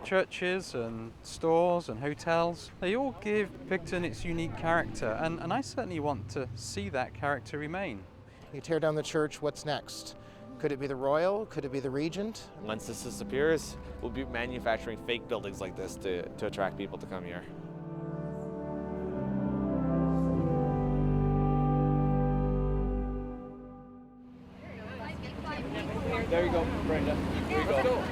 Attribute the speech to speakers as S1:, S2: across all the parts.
S1: churches and stores and hotels, they all give Picton its unique character, and I certainly want to see that character remain.
S2: You tear down the church, what's next? Could it be the Royal? Could it be the Regent?
S3: Once this disappears, we'll be manufacturing fake buildings like this to attract people to come here.
S4: There you go, Brenda. Here you go.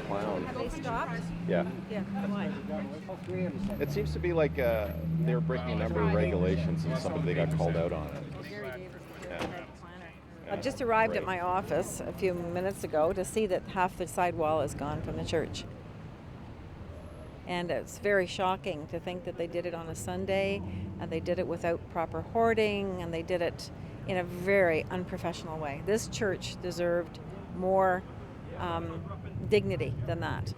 S5: Wow.
S6: Have they stopped?
S5: Yeah.
S6: Yeah, why?
S5: It seems to be like they're breaking a number of regulations and somebody they got called out on it.
S6: I just arrived at my office a few minutes ago to see that half the sidewall is gone from the church. And it's very shocking to think that they did it on a Sunday, and they did it without proper hoarding, and they did it in a very unprofessional way. This church deserved more dignity than that.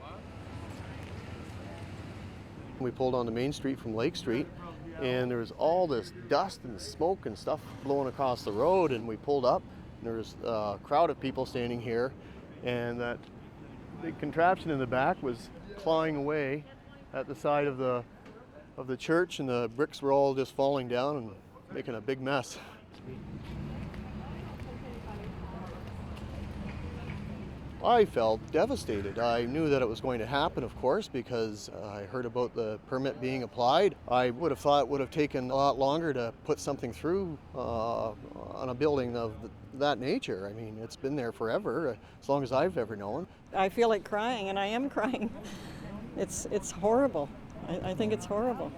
S7: We pulled onto Main Street from Lake Street, and there was all this dust and smoke and stuff blowing across the road, and we pulled up, and there was a crowd of people standing here, and that big contraption in the back was clawing away at the side of the church, and the bricks were all just falling down and making a big mess. I felt devastated. I knew that it was going to happen, of course, because I heard about the permit being applied. I would have thought it would have taken a lot longer to put something through on a building of that nature. I mean, it's been there forever, as long as I've ever known.
S8: I feel like crying, and I am crying. It's horrible. I think it's horrible.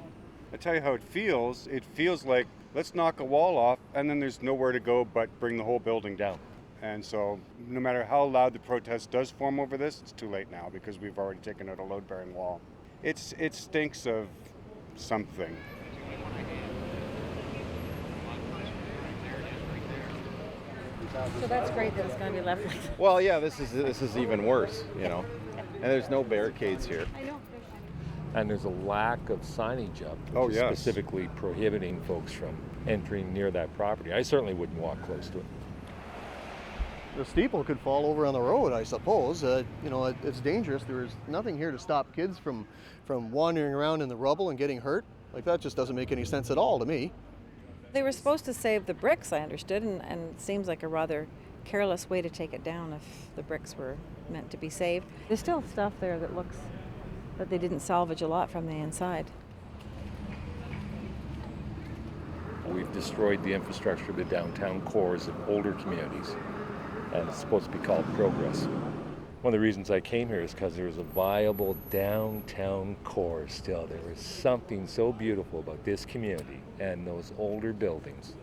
S9: I tell you how it feels. It feels like, let's knock a wall off, and then there's nowhere to go but bring the whole building down. And so no matter how loud the protest does form over this, it's too late now because we've already taken out a load-bearing wall. It stinks of something.
S6: So that's great that it's going to be left like that.
S5: Well, yeah, this is even worse, you know. And there's no barricades here.
S4: And there's a lack of signage up, which is specifically prohibiting folks from entering near that property. I certainly wouldn't walk close to it.
S7: The steeple could fall over on the road, I suppose. It's dangerous. There's nothing here to stop kids from wandering around in the rubble and getting hurt. Like, that just doesn't make any sense at all to me.
S6: They were supposed to save the bricks, I understood, and it seems like a rather careless way to take it down if the bricks were meant to be saved. There's still stuff there that looks that they didn't salvage a lot from the inside.
S4: We've destroyed the infrastructure of the downtown cores of older communities, and it's supposed to be called progress. One of the reasons I came here is because there was a viable downtown core still. There was something so beautiful about this community and those older buildings.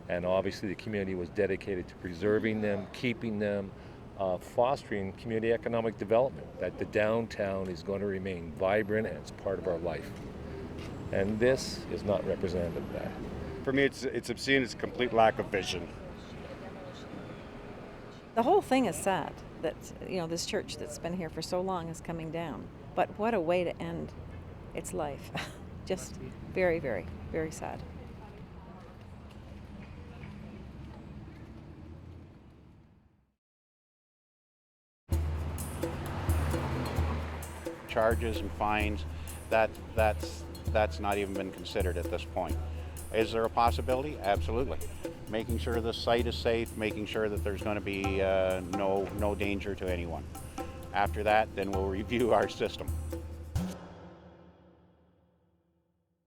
S4: And obviously the community was dedicated to preserving them, keeping them, fostering community economic development, that the downtown is going to remain vibrant and it's part of our life. And this is not representative of that.
S9: For me, it's obscene. It's a complete lack of vision.
S6: The whole thing is sad that, this church that's been here for so long is coming down. But what a way to end its life. Just very, very, very sad.
S10: Charges and fines, that's not even been considered at this point. Is there a possibility? Absolutely. Making sure the site is safe, making sure that there's going to be no danger to anyone. After that, then we'll review our system.